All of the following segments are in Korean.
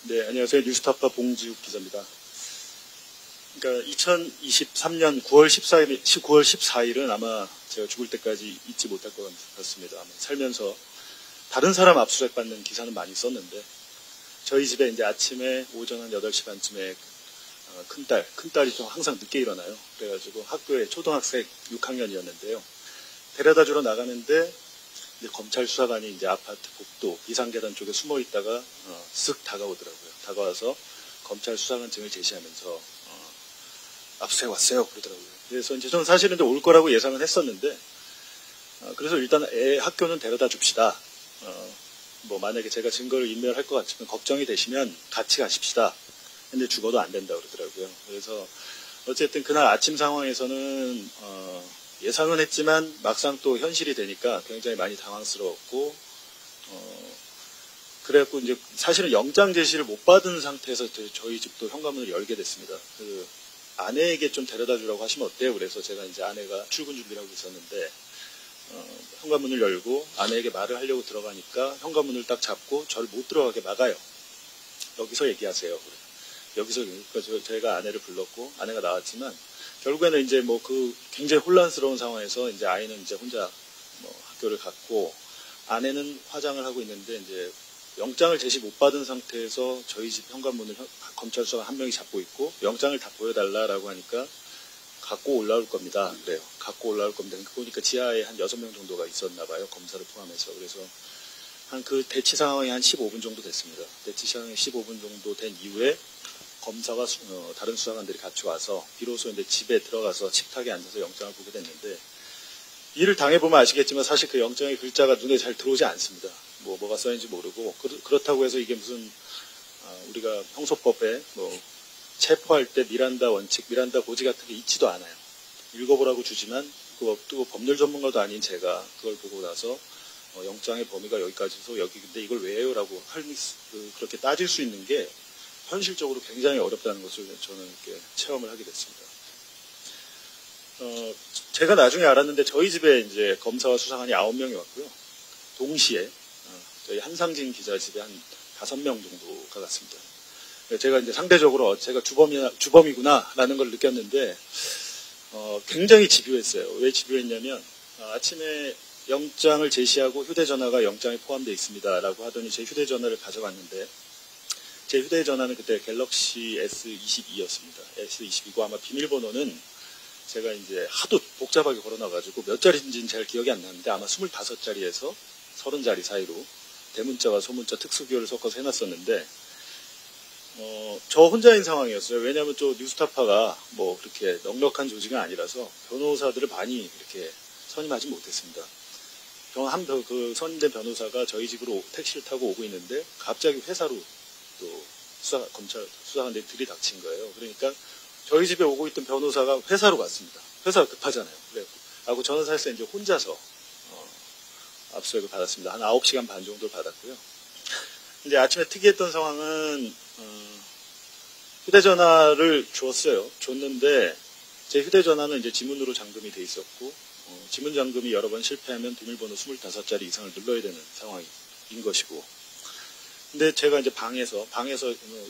네, 안녕하세요. 뉴스타파 봉지욱 기자입니다. 그러니까 2023년 9월 14일은 아마 제가 죽을 때까지 잊지 못할 것 같습니다. 아마 살면서 다른 사람 압수수색 받는 기사는 많이 썼는데 저희 집에 이제 아침에 오전 한 8시 반쯤에 큰딸이 좀 항상 늦게 일어나요. 그래가지고 학교에 초등학생 6학년이었는데요. 데려다 주러 나가는데 이제 검찰 수사관이 이제 아파트 복도 비상계단 쪽에 숨어 있다가 쓱 다가오더라고요. 다가와서 검찰 수사관증을 제시하면서 압수수색 왔어요 그러더라고요. 그래서 이제 저는 사실은 올 거라고 예상은 했었는데 그래서 일단 학교는 데려다 줍시다. 뭐 만약에 제가 증거를 인멸할 것 같으면 걱정이 되시면 같이 가십시다. 근데 죽어도 안 된다 그러더라고요. 그래서 어쨌든 그날 아침 상황에서는 예상은 했지만 막상 또 현실이 되니까 굉장히 많이 당황스러웠고 그래갖고 이제 사실은 영장 제시를 못 받은 상태에서 저희 집도 현관문을 열게 됐습니다. 그 아내에게 좀 데려다 주라고 하시면 어때요? 그래서 제가 이제 아내가 출근 준비를 하고 있었는데 현관문을 열고 아내에게 말을 하려고 들어가니까 현관문을 딱 잡고 저를 못 들어가게 막아요. 여기서 얘기하세요. 여기서 그러니까 제가 아내를 불렀고 아내가 나왔지만 결국에는 이제 뭐 그 굉장히 혼란스러운 상황에서 이제 아이는 이제 혼자 뭐 학교를 갔고 아내는 화장을 하고 있는데 이제 영장을 제시 못 받은 상태에서 저희 집 현관문을 검찰 수사관 한 명이 잡고 있고 영장을 다 보여달라라고 하니까 갖고 올라올 겁니다. 그래요. 갖고 올라올 겁니다. 보니까 지하에 한 6명 정도가 있었나 봐요. 검사를 포함해서. 그래서 한 그 대치 상황이 한 15분 정도 됐습니다. 대치 상황이 15분 정도 된 이후에 검사가 다른 수사관들이 같이 와서 비로소 이제 집에 들어가서 식탁에 앉아서 영장을 보게 됐는데 일을 당해보면 아시겠지만 사실 그 영장의 글자가 눈에 잘 들어오지 않습니다. 뭐가 써있는지 모르고 그렇다고 해서 이게 무슨 우리가 형소법에 뭐 체포할 때 미란다 원칙, 미란다 고지 같은 게 있지도 않아요. 읽어보라고 주지만 또 법률 전문가도 아닌 제가 그걸 보고 나서 영장의 범위가 여기까지서 여기 근데 이걸 왜 해요? 라고 그렇게 따질 수 있는 게 현실적으로 굉장히 어렵다는 것을 저는 이렇게 체험을 하게 됐습니다. 제가 나중에 알았는데 저희 집에 이제 검사와 수사관이 9명이 왔고요. 동시에 저희 한상진 기자 집에 한 5명 정도가 갔습니다. 제가 이제 상대적으로 제가 주범이구나라는 걸 느꼈는데 굉장히 집요했어요. 왜 집요했냐면 아침에 영장을 제시하고 휴대전화가 영장에 포함되어 있습니다라고 하더니 제 휴대전화를 가져갔는데 제 휴대전화는 그때 갤럭시 S22였습니다. S22고 아마 비밀번호는 제가 이제 하도 복잡하게 걸어놔가지고 몇 자리인지는 잘 기억이 안 나는데 아마 25자리에서 30자리 사이로 대문자와 소문자 특수기호를 섞어서 해놨었는데 저 혼자인 상황이었어요. 왜냐하면 또 뉴스타파가 뭐 그렇게 넉넉한 조직은 아니라서 변호사들을 많이 이렇게 선임하지 못했습니다. 그 선임된 변호사가 저희 집으로 택시를 타고 오고 있는데 갑자기 회사로 또 검찰 수사관들이 들이닥친 거예요. 그러니까 저희 집에 오고 있던 변호사가 회사로 갔습니다. 회사가 급하잖아요. 그래고 저는 사실 이제 혼자서 압수수색을 받았습니다. 한 9시간 반 정도를 받았고요. 근데 아침에 특이했던 상황은 휴대전화를 줬어요. 줬는데 제 휴대전화는 이제 지문으로 잠금이 돼 있었고 지문 잠금이 여러 번 실패하면 비밀번호 25자리 이상을 눌러야 되는 상황인 것이고 근데 제가 이제 방에서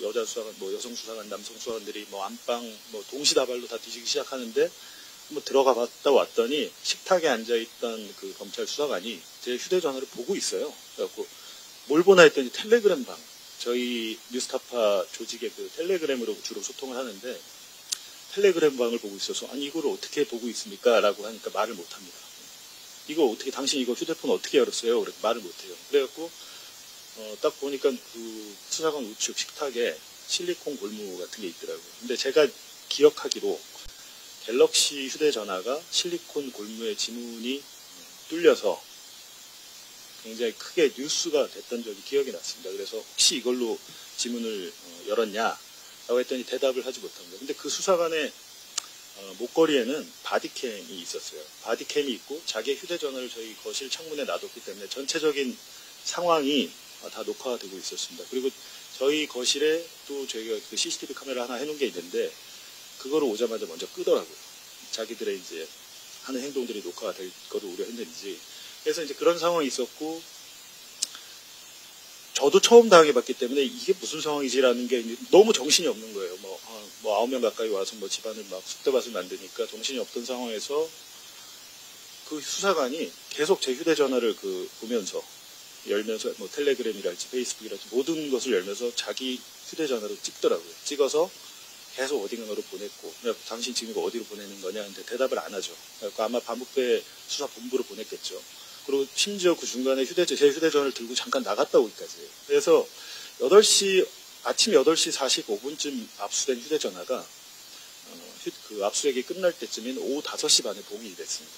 여자 수사관, 여성 수사관, 남성 수사관들이 안방, 동시다발로 다 뒤지기 시작하는데 한번 들어가 봤다 왔더니 식탁에 앉아있던 그 검찰 수사관이 제 휴대전화를 보고 있어요. 그래갖고 뭘 보나 했더니 텔레그램 방. 저희 뉴스타파 조직의 그 텔레그램으로 주로 소통을 하는데 텔레그램 방을 보고 있어서 아니 이걸 어떻게 보고 있습니까? 라고 하니까 말을 못합니다. 당신 이거 휴대폰 어떻게 열었어요? 그래 말을 못해요. 그래갖고 딱 보니까 그 수사관 우측 식탁에 실리콘 골무 같은 게 있더라고요. 근데 제가 기억하기로 갤럭시 휴대전화가 실리콘 골무의 지문이 뚫려서 굉장히 크게 뉴스가 됐던 적이 기억이 났습니다. 그래서 혹시 이걸로 지문을 열었냐? 라고 했더니 대답을 하지 못합니다. 근데 그 수사관의 목걸이에는 바디캠이 있었어요. 바디캠이 있고 자기의 휴대전화를 저희 거실 창문에 놔뒀기 때문에 전체적인 상황이 다 녹화가 되고 있었습니다. 그리고 저희 거실에 또 저희가 그 CCTV 카메라 하나 해놓은 게 있는데 그거를 오자마자 먼저 끄더라고요. 자기들의 이제 하는 행동들이 녹화가 될 거를 우려했는지. 그래서 이제 그런 상황이 있었고 저도 처음 당해봤기 때문에 이게 무슨 상황이지라는 게 너무 정신이 없는 거예요. 뭐 9명 가까이 와서 뭐 집안을 막 쑥대밭을 만드니까 정신이 없던 상황에서 그 수사관이 계속 제 휴대전화를 보면서 열면서 뭐 텔레그램이랄지 페이스북이랄지 모든 것을 열면서 자기 휴대전화로 찍더라고요. 찍어서 계속 어딘가로 보냈고, 당신 지금 이거 어디로 보내는 거냐 하는데 대답을 안 하죠. 그러니까 아마 반부패 수사본부로 보냈겠죠. 그리고 심지어 그 중간에 제 휴대전화를 들고 잠깐 나갔다 오기까지 해요. 그래서 아침 8시 45분쯤 압수된 휴대전화가 그 압수액이 끝날 때쯤인 오후 5시 반에 봉인이 됐습니다.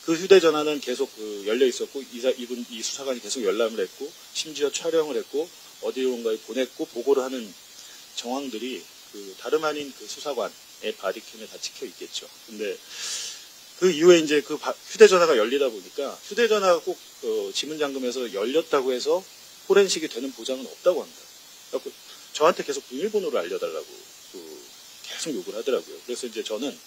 그 휴대전화는 계속 열려 있었고 이 수사관이 계속 열람을 했고 심지어 촬영을 했고 어디론가에 보냈고 보고를 하는 정황들이 다름 아닌 그 수사관의 바디캠에 다 찍혀 있겠죠. 근데 그 이후에 이제 그 휴대전화가 열리다 보니까 휴대전화가 꼭 지문 잠금에서 열렸다고 해서 포렌식이 되는 보장은 없다고 합니다. 그래서 저한테 계속 비밀번호를 알려달라고 계속 욕을 하더라고요. 그래서 이제 저는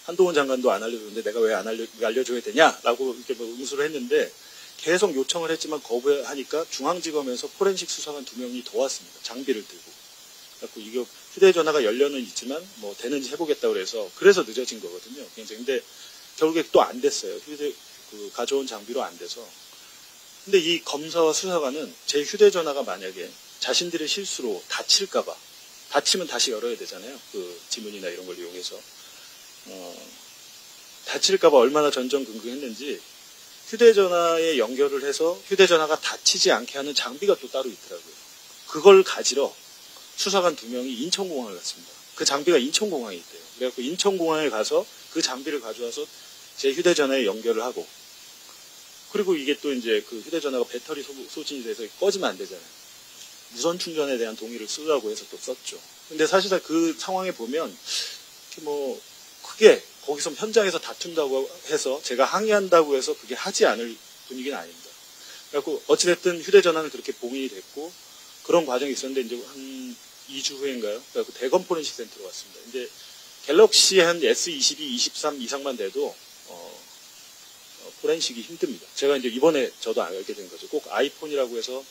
한동훈 장관도 안 알려줬는데 내가 왜 안 알려줘야 되냐라고 이렇게 응수를 했는데 계속 요청을 했지만 거부하니까 중앙지검에서 포렌식 수사관 2명이 더 왔습니다. 장비를 들고. 그래서 이게 휴대전화가 열려는 있지만 뭐 되는지 해보겠다고 그래서 늦어진 거거든요. 근데 결국에 또 안 됐어요. 가져온 장비로 안 돼서. 근데 이 검사와 수사관은 제 휴대전화가 만약에 자신들의 실수로 다치면 다시 열어야 되잖아요. 그 지문이나 이런 걸 이용해서. 다칠까봐 얼마나 전전긍긍했는지 휴대전화에 연결을 해서 휴대전화가 다치지 않게 하는 장비가 또 따로 있더라고요. 그걸 가지러 수사관 2명이 인천공항을 갔습니다. 그 장비가 인천공항에 있대요. 그래갖고 인천공항에 가서 그 장비를 가져와서 제 휴대전화에 연결을 하고 그리고 이게 또 이제 그 휴대전화가 배터리 소진이 돼서 꺼지면 안 되잖아요. 무선 충전에 대한 동의를 쓰라고 해서 또 썼죠. 근데 사실상 그 상황에 보면 뭐 크게 거기서 현장에서 다툰다고 해서 제가 항의한다고 해서 그게 하지 않을 분위기는 아닙니다. 그래갖고 어찌됐든 휴대전화는 그렇게 봉인이 됐고 그런 과정이 있었는데 이제 한 2주 후인가요? 그래갖고 대검 포렌식 센터로 왔습니다. 이제 갤럭시 한 S22, 23 이상만 돼도 포렌식이 힘듭니다. 제가 이제 이번에 저도 알게 된 거죠. 꼭 아이폰이라고 해서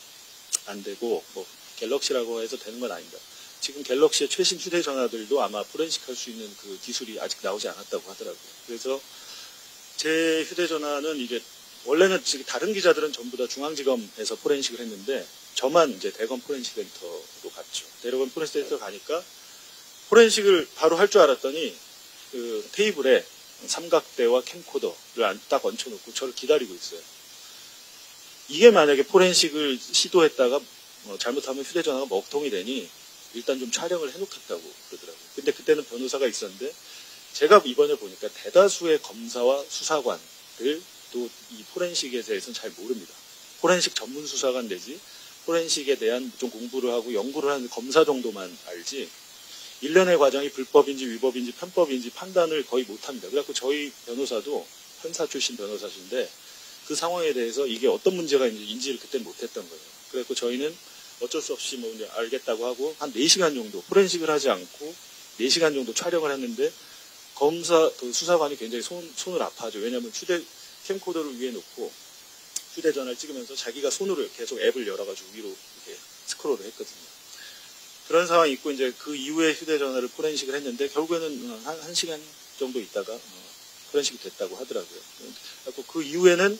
안 되고 뭐 갤럭시라고 해서 되는 건 아닙니다. 지금 갤럭시의 최신 휴대전화들도 아마 포렌식 할 수 있는 그 기술이 아직 나오지 않았다고 하더라고요. 그래서 제 휴대전화는 이제 원래는 지금 다른 기자들은 전부 다 중앙지검에서 포렌식을 했는데 저만 이제 대검 포렌식 센터로 갔죠. 대검 포렌식 센터 가니까 포렌식을 바로 할 줄 알았더니 그 테이블에 삼각대와 캠코더를 딱 얹혀놓고 저를 기다리고 있어요. 이게 만약에 포렌식을 시도했다가 잘못하면 휴대전화가 먹통이 되니 일단 좀 촬영을 해놓겠다고 그러더라고요. 근데 그때는 변호사가 있었는데 제가 이번에 보니까 대다수의 검사와 수사관들 또 이 포렌식에 대해서는 잘 모릅니다. 포렌식 전문 수사관 내지 포렌식에 대한 좀 공부를 하고 연구를 하는 검사 정도만 알지 일련의 과정이 불법인지 위법인지 편법인지 판단을 거의 못합니다. 그래서 저희 변호사도 판사 출신 변호사신데 그 상황에 대해서 이게 어떤 문제가 있는지 인지를 그때는 못했던 거예요. 그래서 저희는 어쩔 수 없이 뭐 이제 알겠다고 하고 한 4시간 정도 포렌식을 하지 않고 4시간 정도 촬영을 했는데 그 수사관이 굉장히 손을 아파하죠. 왜냐하면 캠코더를 위에 놓고 휴대전화를 찍으면서 자기가 손으로 계속 앱을 열어가지고 위로 이렇게 스크롤을 했거든요. 그런 상황이 있고 이제 그 이후에 휴대전화를 포렌식을 했는데 결국에는 한 시간 정도 있다가 포렌식이 됐다고 하더라고요. 그래서 그 이후에는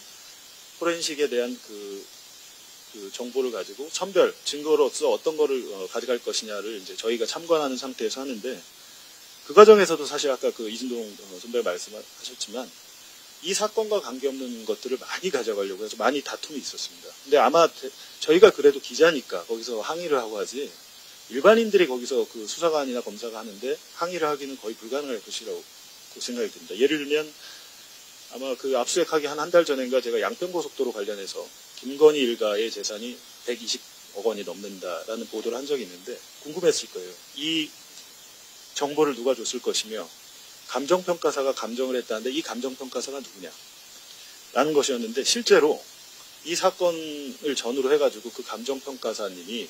포렌식에 대한 그 정보를 가지고 선별 증거로서 어떤 거를 가져갈 것이냐를 이제 저희가 참관하는 상태에서 하는데 그 과정에서도 사실 아까 그 이진동 선배가 말씀하셨지만 이 사건과 관계없는 것들을 많이 가져가려고 해서 많이 다툼이 있었습니다. 근데 아마 저희가 그래도 기자니까 거기서 항의를 하고 하지 일반인들이 거기서 그 수사관이나 검사가 하는데 항의를 하기는 거의 불가능할 것이라고 생각이 듭니다. 예를 들면 아마 그 압수수색하기 한 달 전인가 제가 양평고속도로 관련해서 김건희 일가의 재산이 120억 원이 넘는다라는 보도를 한 적이 있는데 궁금했을 거예요. 이 정보를 누가 줬을 것이며 감정평가사가 감정을 했다는데 이 감정평가사가 누구냐 라는 것이었는데 실제로 이 사건을 전후로 해가지고 그 감정평가사님이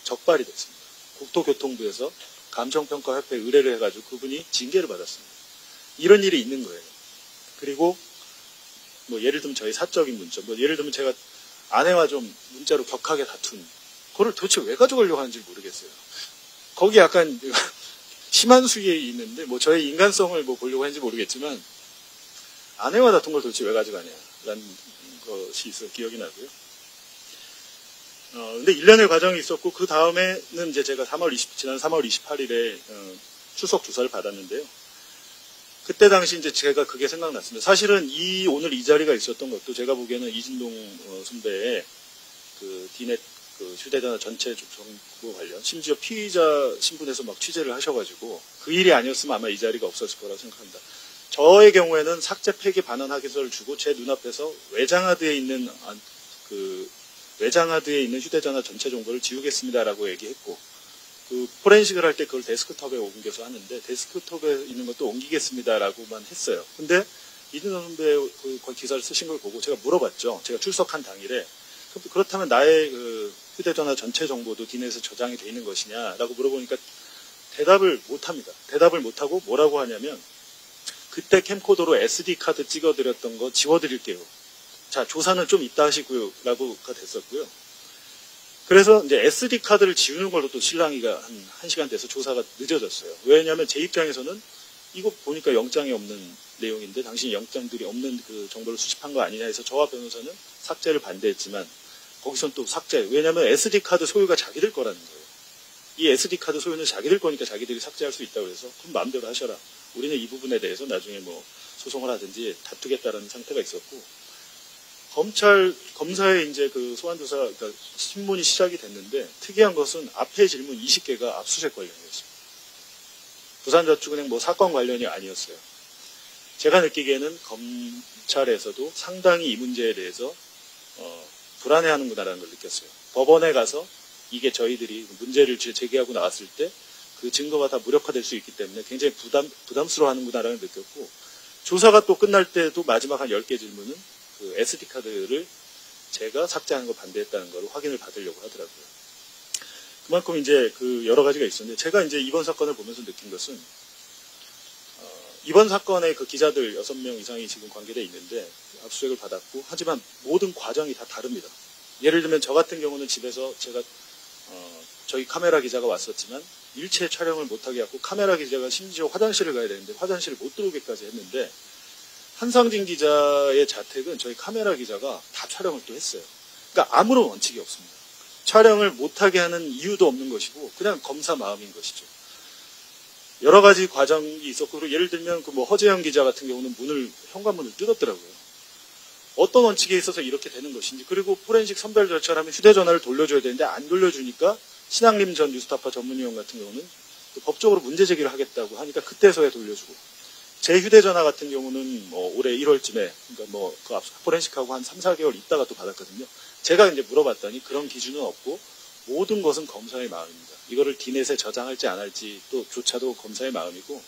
적발이 됐습니다. 국토교통부에서 감정평가협회에 의뢰를 해가지고 그분이 징계를 받았습니다. 이런 일이 있는 거예요. 그리고 뭐 예를 들면 저희 사적인 문자, 뭐 예를 들면 제가 아내와 좀 문자로 격하게 다툰 그걸 도대체 왜 가져가려고 하는지 모르겠어요. 거기 약간 심한 수위에 있는데 뭐 저의 인간성을 뭐 보려고 했는지 모르겠지만 아내와 다툰 걸 도대체 왜 가져가냐라는 것이 있어 기억이 나고요. 근데 1년의 과정이 있었고 그 다음에는 이제 제가 지난 3월 28일에 출석 조사를 받았는데요. 그때 당시 이제 제가 그게 생각났습니다. 사실은 오늘 이 자리가 있었던 것도 제가 보기에는 이진동 선배의 그 디넷 그 휴대전화 전체 정보 관련 심지어 피의자 신분에서 막 취재를 하셔가지고 그 일이 아니었으면 아마 이 자리가 없었을 거라고 생각합니다. 저의 경우에는 삭제 폐기 반환 확인서를 주고 제 눈앞에서 외장하드에 있는 휴대전화 전체 정보를 지우겠습니다라고 얘기했고 그 포렌식을 할 때 그걸 데스크톱에 옮겨서 하는데 데스크톱에 있는 것도 옮기겠습니다라고만 했어요. 근데 이진동 선배의 그 기사를 쓰신 걸 보고 제가 물어봤죠. 제가 출석한 당일에 그렇다면 나의 그 휴대전화 전체 정보도 디넷에 저장이 돼 있는 것이냐라고 물어보니까 대답을 못합니다. 대답을 못하고 뭐라고 하냐면 그때 캠코더로 SD카드 찍어드렸던 거 지워드릴게요. 자, 조사는 좀 이따 하시고요. 라고가 됐었고요. 그래서 이제 SD카드를 지우는 걸로 또 실랑이가 한 1시간 돼서 조사가 늦어졌어요. 왜냐하면 제 입장에서는 이거 보니까 영장이 없는 내용인데 당신이 영장들이 없는 그 정보를 수집한 거 아니냐 해서 저와 변호사는 삭제를 반대했지만 거기선 또 삭제. 왜냐하면 SD카드 소유가 자기들 거라는 거예요. 이 SD카드 소유는 자기들 거니까 자기들이 삭제할 수 있다고 해서 그럼 마음대로 하셔라. 우리는 이 부분에 대해서 나중에 뭐 소송을 하든지 다투겠다라는 상태가 있었고 검사의 이제 그 소환조사, 그러니까 신문이 시작이 됐는데 특이한 것은 앞에 질문 20개가 압수수색 관련이었습니다. 부산저축은행 뭐 사건 관련이 아니었어요. 제가 느끼기에는 검찰에서도 상당히 이 문제에 대해서 불안해하는구나라는 걸 느꼈어요. 법원에 가서 이게 저희들이 문제를 제기하고 나왔을 때 그 증거가 다 무력화될 수 있기 때문에 굉장히 부담스러워하는구나라는 걸 느꼈고 조사가 또 끝날 때도 마지막 한 10개 질문은 그 SD카드를 제가 삭제하는 거 반대했다는 걸 확인을 받으려고 하더라고요. 그만큼 이제 그 여러 가지가 있었는데 제가 이제 이번 사건을 보면서 느낀 것은 이번 사건에 그 기자들 6명 이상이 지금 관계되어 있는데 압수수색을 받았고 하지만 모든 과정이 다 다릅니다. 예를 들면 저 같은 경우는 집에서 제가 저희 카메라 기자가 왔었지만 일체 촬영을 못하게 하고 카메라 기자가 심지어 화장실을 가야 되는데 화장실을 못 들어오게까지 했는데 한상진 기자의 자택은 저희 카메라 기자가 다 촬영을 또 했어요. 그러니까 아무런 원칙이 없습니다. 촬영을 못하게 하는 이유도 없는 것이고 그냥 검사 마음인 것이죠. 여러 가지 과정이 있었고 그리고 예를 들면 그 뭐 허재영 기자 같은 경우는 현관문을 뜯었더라고요. 어떤 원칙에 있어서 이렇게 되는 것인지 그리고 포렌식 선별 절차를 하면 휴대전화를 돌려줘야 되는데 안 돌려주니까 신학림 전 뉴스타파 전문위원 같은 경우는 법적으로 문제 제기를 하겠다고 하니까 그때서야 돌려주고 제 휴대전화 같은 경우는 뭐 올해 1월쯤에 그러니까 뭐 그 포렌식하고 한 3, 4개월 있다가 또 받았거든요. 제가 이제 물어봤더니 그런 기준은 없고 모든 것은 검사의 마음입니다. 이거를 디넷에 저장할지 안 할지 또 조차도 검사의 마음이고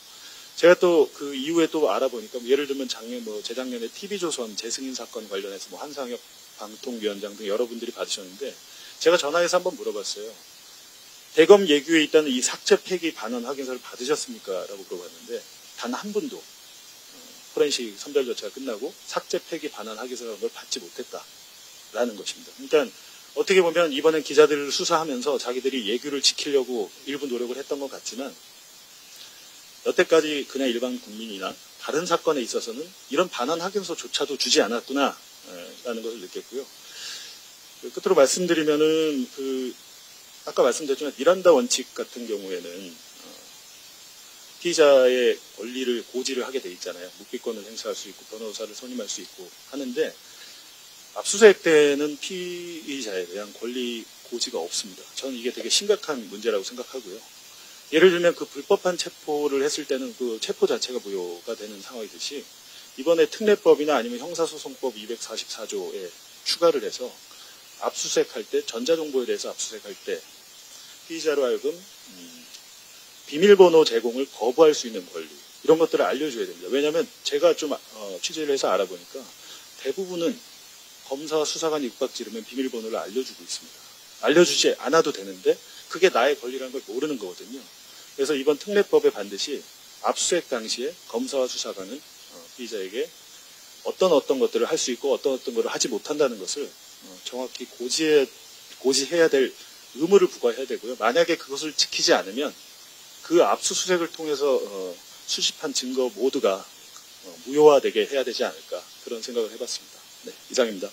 제가 또 그 이후에 또 알아보니까 뭐 예를 들면 재작년에 TV조선 재승인 사건 관련해서 뭐 한상혁 방통위원장 등 여러분들이 받으셨는데 제가 전화해서 한번 물어봤어요. 대검 예규에 있다는 이 삭제 폐기 반환 확인서를 받으셨습니까? 라고 물어봤는데 단 한 분도 포렌식 선별 절차가 끝나고 삭제 폐기 반환 확인서라는 걸 받지 못했다라는 것입니다. 그러니까 어떻게 보면 이번엔 기자들을 수사하면서 자기들이 예규를 지키려고 일부 노력을 했던 것 같지만 여태까지 그냥 일반 국민이나 다른 사건에 있어서는 이런 반환 확인서조차도 주지 않았구나 라는 것을 느꼈고요. 끝으로 말씀드리면은 아까 말씀드렸지만 미란다 원칙 같은 경우에는 피의자의 권리를 고지를 하게 돼 있잖아요. 묵비권을 행사할 수 있고 변호사를 선임할 수 있고 하는데 압수수색 때는 피의자에 대한 권리 고지가 없습니다. 저는 이게 되게 심각한 문제라고 생각하고요. 예를 들면 그 불법한 체포를 했을 때는 그 체포 자체가 무효가 되는 상황이듯이 이번에 특례법이나 아니면 형사소송법 244조에 추가를 해서 압수수색할 때 전자정보에 대해서 압수수색할 때 피의자로 하여금 비밀번호 제공을 거부할 수 있는 권리 이런 것들을 알려줘야 됩니다. 왜냐하면 제가 좀 취재를 해서 알아보니까 대부분은 검사와 수사관이 윽박 지르면 비밀번호를 알려주고 있습니다. 알려주지 않아도 되는데 그게 나의 권리라는 걸 모르는 거거든요. 그래서 이번 특례법에 반드시 압수수색 당시에 검사와 수사관은 피의자에게 어떤 것들을 할 수 있고 어떤 것들을 하지 못한다는 것을 정확히 고지해야 될 의무를 부과해야 되고요. 만약에 그것을 지키지 않으면 그 압수수색을 통해서 수집한 증거 모두가 무효화되게 해야 되지 않을까 그런 생각을 해봤습니다. 네, 이상입니다.